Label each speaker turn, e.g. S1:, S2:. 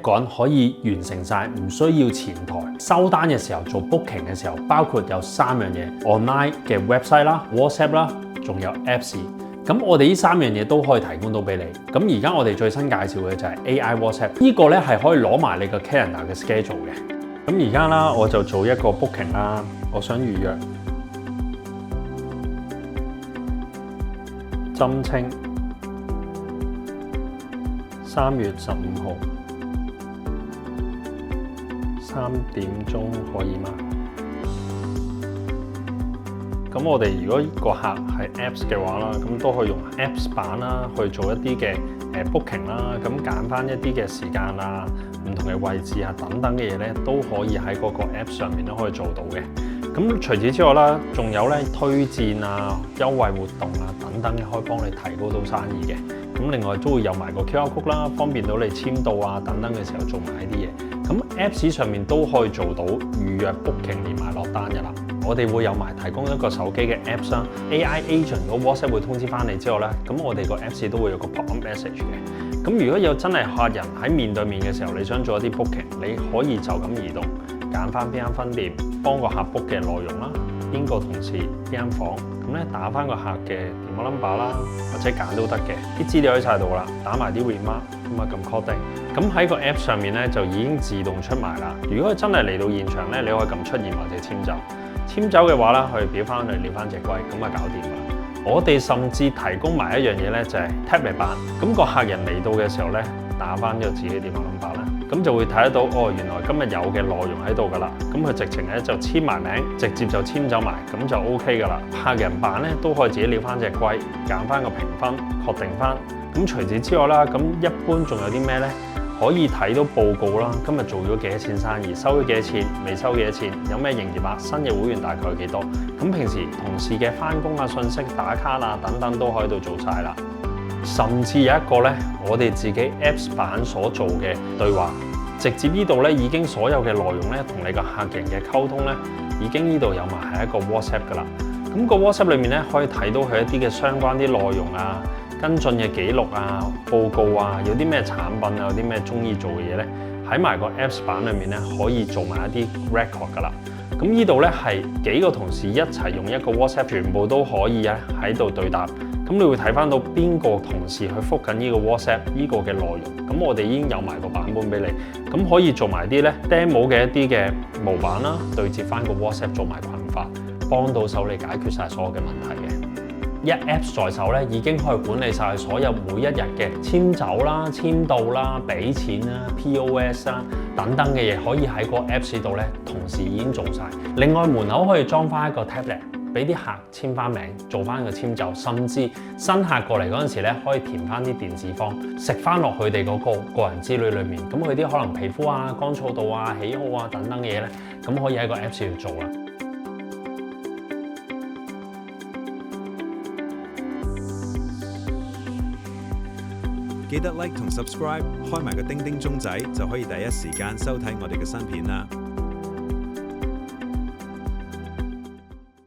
S1: 個人可以完成晒，唔需要前台收單嘅時候做 booking 嘅時候，包括有3樣嘢 ：online 嘅 website 啦、WhatsApp 啦，仲有 Apps。咁我哋呢3樣嘢都可以提供到俾你。咁而家我哋最新介紹嘅就係 AI WhatsApp，呢個咧係可以攞埋你個 calendar 嘅 schedule 嘅。咁而家啦，我就做一個 booking 啦，我想預約針清3月15號3點鐘可以嗎？咁我哋如果個客係 Apps 嘅話啦，咁都可以用 Apps 版啦去做一啲嘅booking 啦，咁揀翻一啲嘅時間啊、唔同嘅位置啊等等嘅嘢咧，都可以喺嗰個 Apps 上面都可以做到嘅。咁除此之外啦，仲有咧推薦啊、優惠活動啊等等嘅，可以幫你提高到生意嘅。咁另外都會有埋個 QR code 啦，方便到你簽到啊等等嘅時候做埋呢啲嘢。咁 Apps 上面都可以做到預約 booking 連埋落單嘅啦。我哋會有埋提供一個手機嘅 Apps 啦 ，AI Agent 個 WhatsApp 會通知翻你之後咧，咁我哋個 Apps 都會有個 pop-up message 嘅。咁如果有真係客人喺面對面嘅時候，你想做一啲 booking， 你可以就咁移動，揀翻邊間分店，幫個客 book 嘅內容啦，邊個同事邊間房，咁咧打翻個客嘅電話 number 啦，或者揀都得嘅，啲資料喺晒度啦，打埋啲 remark， 咁啊撳 call 定，咁喺個 App 上面咧就已經自動出埋啦。如果佢真係嚟到現場咧，你可以撳出現或者簽走。簽走嘅話啦，佢表翻嚟撩翻隻龜，咁啊搞掂啦。我哋甚至提供埋一樣嘢咧，就係 tablet 版。咁個客人嚟到嘅時候咧，打翻咗自己電話 number 啦，咁就會睇得到哦，原來今日有嘅內容喺度噶啦。咁佢直情咧就簽埋名，直接就簽走埋，咁就 OK 噶啦。客人版咧都可以自己撩翻隻龜，揀翻個評分，確定翻。咁除此之外啦，咁一般仲有啲咩咧？可以睇到報告啦，今日做咗幾多錢生意，收咗幾多錢，未收幾多錢，有咩營業額，新嘅會員大概有幾多？咁平時同事嘅翻工啊、信息、打卡啊等等都喺度做晒啦。甚至有一個咧，我哋自己 Apps 版所做嘅對話，直接呢度咧已經所有嘅內容咧同你個客人嘅溝通咧，已經呢度有埋係一個 WhatsApp 噶啦。咁個 WhatsApp 裏面咧可以睇到佢一啲嘅相關啲內容啊。跟進嘅記錄啊、報告啊，有啲咩產品啊，有啲咩中意做嘅嘢咧，喺埋個 Apps 版裏面咧，可以做埋一啲 record 噶啦。咁呢度咧係幾個同事一齊用一個 WhatsApp， 全部都可以咧喺度對答。咁你會睇翻到邊個同事去覆緊呢個 WhatsApp 呢個嘅內容。咁我哋已經有埋個版本俾你，咁可以做埋啲咧 demo 嘅一啲嘅模板啦，對接翻個 WhatsApp 做埋群發，幫到手你解決晒所有嘅問題嘅。一 Apps 在手咧，已經可以管理晒所有每一日嘅簽走啦、簽到啦、俾錢啦、POS 啦等等嘅嘢，可以喺個 Apps 度咧，同時已經做晒。另外門口可以裝翻一個 tablet， 俾啲客簽翻名，做翻個簽走，甚至新客過嚟嗰陣時咧，可以填翻啲電子方，食翻落佢哋嗰個個人資料裏面。咁佢啲可能皮膚啊、乾燥度啊、喜好啊等等嘅嘢咧，咁可以喺個 Apps 度做啦。
S2: 記得 like 同 subscribe， 開埋個叮叮鐘仔就可以第一時間收睇我哋嘅新片啦。